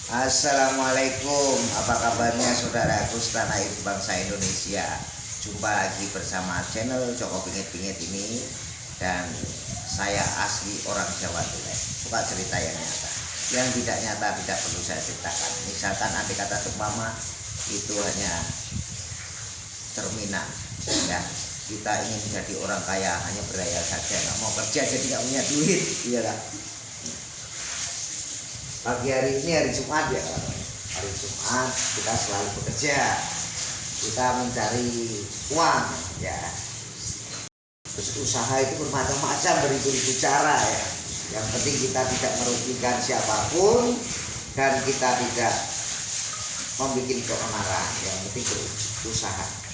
Assalamualaikum, apa kabarnya saudaraku setanah air bangsa Indonesia. Jumpa lagi bersama channel Joko Pingit-Pingit ini. Dan saya asli orang Jawa Tengah, suka cerita yang nyata. Yang tidak nyata tidak perlu saya ceritakan. Misalkan andai kata seumpama itu hanya cerminan, ya. Kita ingin menjadi orang kaya hanya berhayal saja, nggak mau kerja jadi nggak punya duit, iyalah. Pagi hari ini hari Jumat ya, hari Jumat kita selalu bekerja, kita mencari uang ya. Terus usaha itu bermacam-macam, beribu-ribu cara ya. Yang penting kita tidak merugikan siapapun dan kita tidak membuat keonaran. Yang penting berusaha.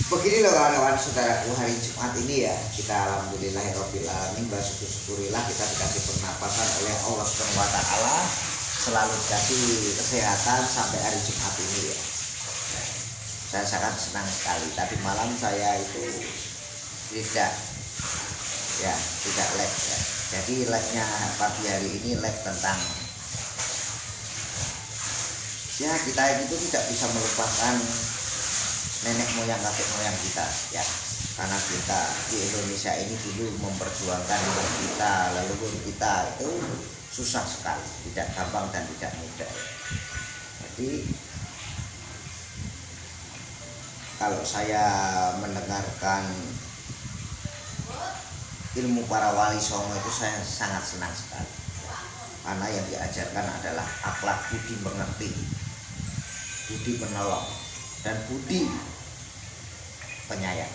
Begini loh kawan-kawan saudaraku, hari Jumat ini ya kita alhamdulillahirobbilalamin, bersyukur-syukurilah kita dikasih pernapasan oleh Allah Subhanahu wa taala, selalu dikasih kesehatan sampai hari Jumat ini ya. Saya sangat senang sekali. Tadi malam saya itu tidak lag ya. Jadi lagnya pagi hari ini lag tentang ya kita itu tidak bisa melupakan nenek moyang kakek moyang kita ya, karena kita di Indonesia ini dulu memperjuangkan kita, leluhur kita itu susah sekali, tidak gampang dan tidak mudah. Jadi kalau saya mendengarkan ilmu para wali songo itu saya sangat senang sekali, karena yang diajarkan adalah akhlak budi mengerti, budi menolong, dan budi penyayang.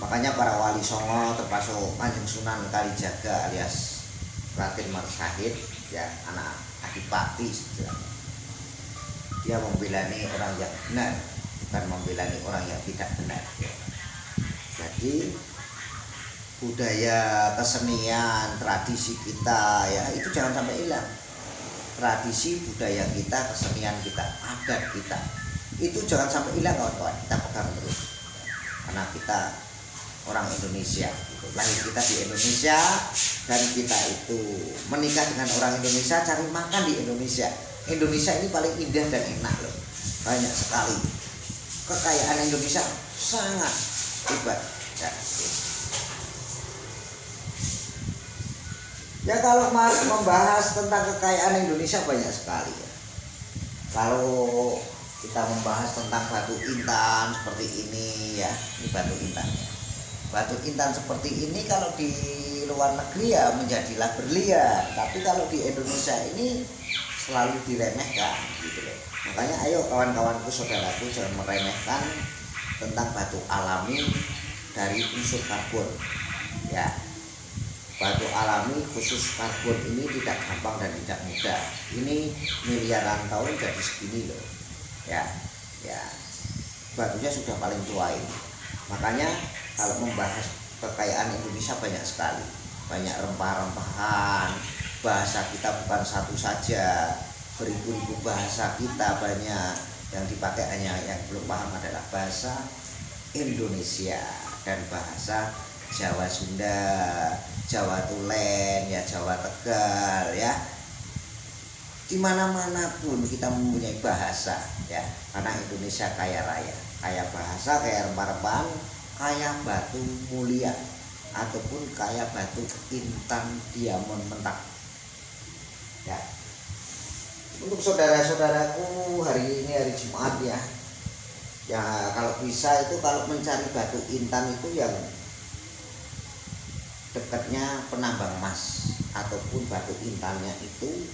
Makanya para wali songo termasuk Kanjeng Sunan Kalijaga alias Raden Mas Sahid ya, anak Adipati istilahnya, dia membelani orang yang benar, bukan membelani orang yang tidak benar ya. Jadi budaya, kesenian, tradisi kita ya itu jangan sampai hilang. Tradisi, budaya kita, kesenian kita, adat kita itu jangan sampai hilang kawan-kawan, kita pegang terus karena kita orang Indonesia gitu. Lahir kita di Indonesia dan kita itu menikah dengan orang Indonesia, cari makan di Indonesia. Indonesia ini paling indah dan enak loh, banyak sekali kekayaan Indonesia, sangat hebat ya. Ya kalau membahas tentang kekayaan Indonesia banyak sekali ya. Kalau kita membahas tentang batu intan seperti ini ya, ini batu intannya. Batu intan seperti ini kalau di luar negeri ya menjadilah berlian, tapi kalau di Indonesia ini selalu diremehkan gitu loh. Makanya ayo kawan-kawanku, saudaraku, jangan meremehkan tentang batu alami dari unsur karbon ya. Batu alami khusus karbon ini tidak gampang dan tidak mudah. Ini miliaran tahun jadi segini loh. Ya. Batunya sudah paling tua ini. Makanya kalau membahas kekayaan Indonesia banyak sekali. Banyak rempah-rempahan. Bahasa kita bukan satu saja. Beribu-ribu bahasa kita banyak. Yang dipakai hanya yang belum paham adalah bahasa Indonesia dan bahasa Jawa Sunda, Jawa Tulen, ya Jawa Tegal ya. Di mana-mana pun kita mempunyai bahasa ya, karena Indonesia kaya raya, kaya bahasa, kaya rempah-rempahan, kaya batu mulia ataupun kaya batu intan diamond mentah. Ya. Untuk saudara-saudaraku, hari ini hari Jumat ya. Ya kalau bisa itu kalau mencari batu intan itu yang dekatnya penambang emas ataupun batu intannya itu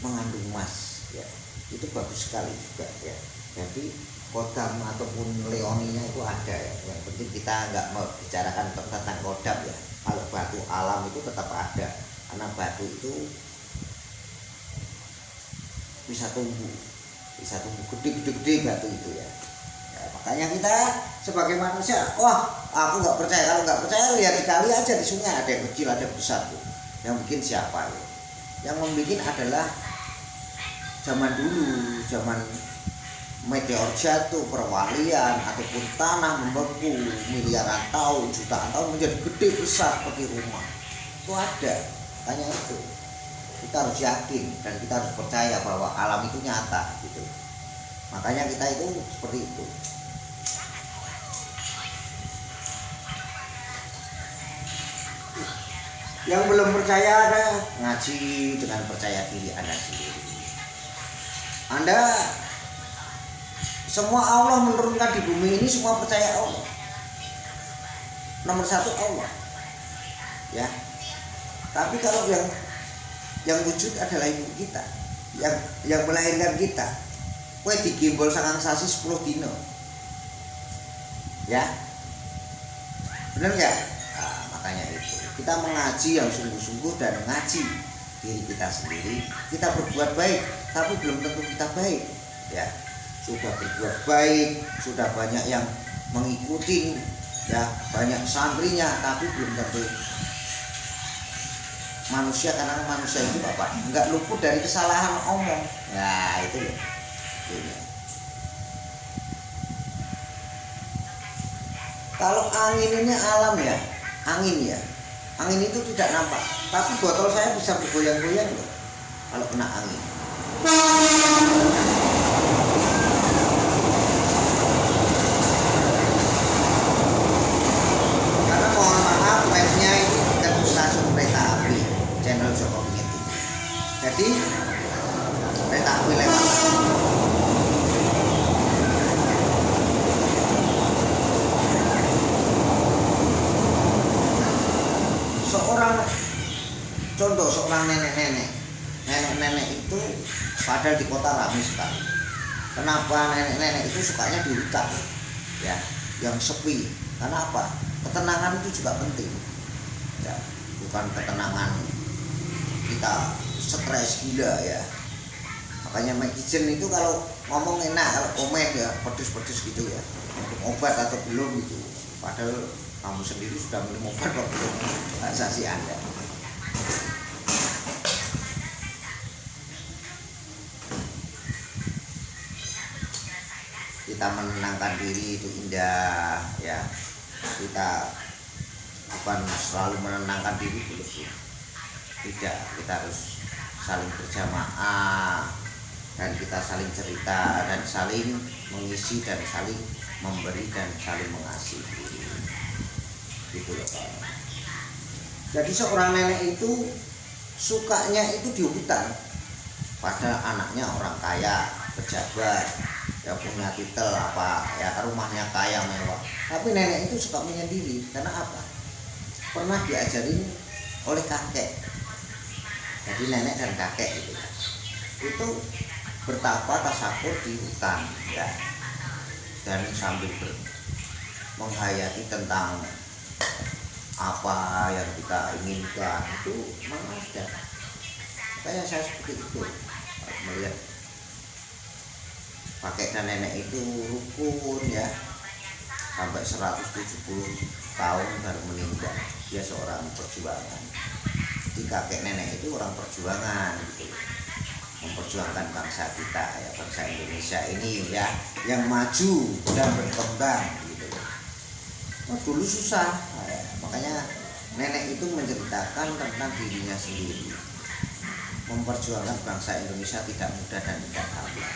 mengandung emas ya, itu bagus sekali juga ya. Jadi kodam ataupun leoninya itu ada ya. Yang penting kita nggak mau bicarakan tentang kodam ya. Kalau batu alam itu tetap ada, karena batu itu bisa tumbuh gede-gede batu itu ya. Makanya kita sebagai manusia, wah aku nggak percaya. Kalau nggak percaya lihat di kali aja, di sungai ada yang kecil ada yang besar tuh. Yang bikin siapa ya? Yang membuat adalah zaman dulu, zaman meteor jatuh, perwalian ataupun tanah membeku miliaran tahun, jutaan tahun menjadi gede besar seperti rumah. Itu ada, tanya itu. Kita harus yakin dan kita harus percaya bahwa alam itu nyata gitu. Makanya kita itu seperti itu. Yang belum percaya ada ngaji dengan percaya diri Anda sendiri. Anda semua Allah menurunkan di bumi ini semua percaya Allah. Nomor satu Allah. Ya. Tapi kalau yang wujud adalah ibu kita, yang melahirkan kita. Kowe digimbol sangang sasi 10 dino. Ya. Benar enggak? Nah, makanya itu. Kita mengaji yang sungguh-sungguh dan mengaji diri kita sendiri. Kita berbuat baik, tapi belum tentu kita baik. Ya. Sudah berbuat baik, sudah banyak yang mengikuti, ya, banyak santrinya, tapi belum tentu manusia, karena manusia itu apa? Enggak luput dari kesalahan omong. Ya, itu loh. Kalau angin ini alam ya, angin ya. Angin itu tidak nampak, tapi botol saya bisa bergoyang-goyang loh kalau kena angin. Karena mohon maaf, webnya ini dekat stasiun kereta api, channel Joko Pingin TV. Jadi kereta api lewat. Seorang nenek itu padahal di kota ramai sekali. Kenapa nenek itu sukanya di hutan, ya, yang sepi? Karena apa? Ketenangan itu juga penting, ya, bukan ketenangan kita stres gila ya. Makanya Mike Kitchen itu kalau ngomong enak, kalau komen ya pedes-pedes gitu ya, obat atau belum gitu. Padahal kamu sendiri sudah minum obat kok belum, asasi Anda. Kita menenangkan diri itu indah ya. Kita bukan selalu menenangkan diri dulu. Tidak, kita harus saling berjamaah dan kita saling cerita dan saling mengisi dan saling memberi dan saling mengasihi. Gitu loh Pak. Jadi seorang nenek itu sukanya itu di hutan. Padahal anaknya orang kaya, pejabat, ya punya titel apa, ya rumahnya kaya mewah. Tapi nenek itu suka menyendiri. Karena apa? Pernah diajarin oleh kakek. Jadi nenek dan kakek itu bertapa tasakur di hutan ya. Dan sambil menghayati tentang apa yang kita inginkan itu memang ada. Kayak saya seperti itu melihat kakek dan nenek itu rukun ya, sampai 170 tahun baru meninggal. Dia seorang perjuangan. Jadi kakek nenek itu orang perjuangan gitu, memperjuangkan bangsa kita ya, bangsa Indonesia ini ya, yang maju dan berkembang gitu. Oh, dulu susah ya. Makanya nenek itu menceritakan tentang dirinya sendiri. Memperjuangkan bangsa Indonesia tidak mudah dan tidak gampang.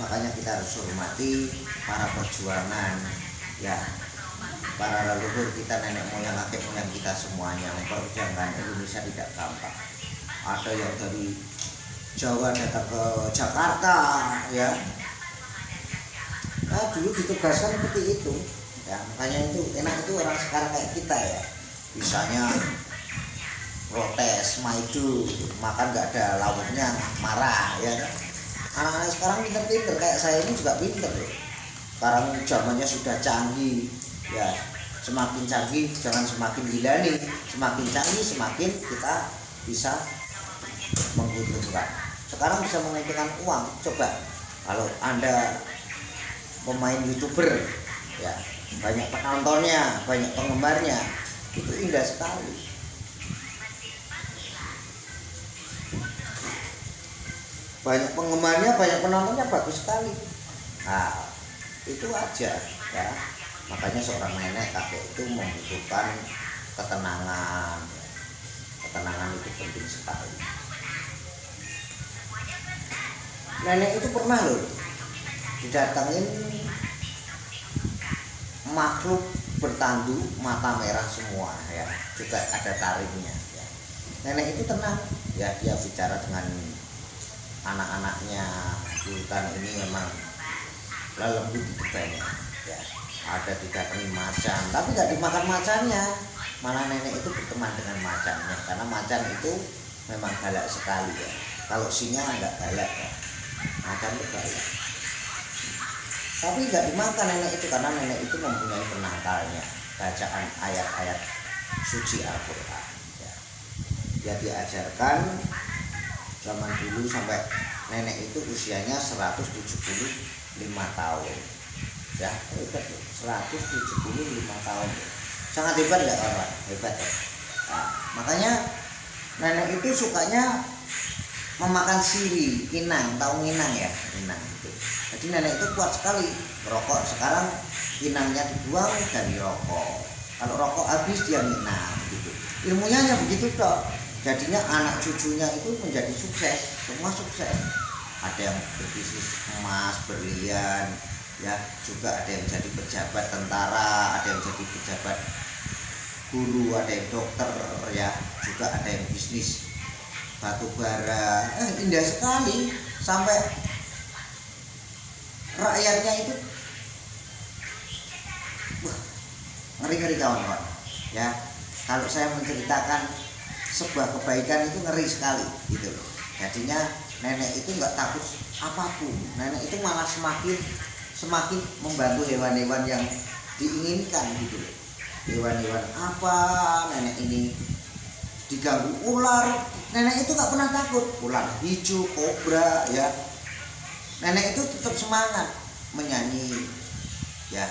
Makanya kita harus hormati para perjuangan ya, para leluhur kita, nenek moyang, kakek moyang kita semuanya. Memperjuangkan Indonesia tidak gampang. Ada yang dari Jawa datang ke Jakarta ya. Nah, dulu ditugaskan seperti itu ya. Makanya itu enak itu orang sekarang kayak kita ya, bisanya protes, maidu, makan nggak ada lauknya marah ya kan. Anak-anak sekarang pinter-pinter, kayak saya ini juga pinter loh. Sekarang zamannya sudah canggih ya, semakin canggih jangan semakin gila nih, semakin canggih semakin kita bisa menguntungkan. Sekarang bisa menguntungkan uang. Coba kalau Anda pemain YouTuber ya, banyak penontonnya, banyak penggemarnya, itu indah sekali. Banyak penggemarnya, banyak penontonnya, bagus sekali. Nah, itu aja ya. Makanya seorang nenek kakek itu membutuhkan ketenangan. Ketenangan itu penting sekali. Nenek itu pernah loh didatengin makhluk bertanduk mata merah semua ya, juga ada taringnya ya. Nenek itu tenang ya, dia bicara dengan anak-anaknya. Di hutan ini memang lembut itu banyak ya, ada didatangi macan tapi nggak dimakan macannya, malah nenek itu berteman dengan macannya karena macan itu memang galak sekali ya. Kalau singa nggak galak ya, macan itu galak. Tapi nggak dimakan nenek itu karena nenek itu mempunyai penangkalnya, bacaan ayat-ayat suci Al-Quran ya. Dia diajarkan zaman dulu sampai nenek itu usianya 175 tahun ya, hebat 175 tahun, sangat hebat nggak orang, hebat ya. Nah, makanya nenek itu sukanya memakan siri, inang, tahu inang ya, inang itu. Jadi nenek itu kuat sekali merokok. Sekarang inangnya dibuang dan dirokok. Kalau rokok habis dia minang gitu. Ilmunya hanya begitu toh. Jadinya anak cucunya itu menjadi sukses, semua sukses. Ada yang berbisnis emas, berlian, ya juga ada yang jadi pejabat tentara, ada yang jadi pejabat guru, ada yang dokter ya, juga ada yang bisnis batu bara. Indah sekali, sampai rakyatnya itu ngeri-ngeri kawan-kawan ya. Kalau saya menceritakan sebuah kebaikan itu ngeri sekali gitu loh. Jadinya nenek itu nggak takut apapun, nenek itu malah semakin membantu hewan-hewan yang diinginkan gitu loh. Hewan-hewan apa, nenek ini diganggu ular, nenek itu nggak pernah takut. Ular hijau, kobra ya, nenek itu tetap semangat menyanyi ya.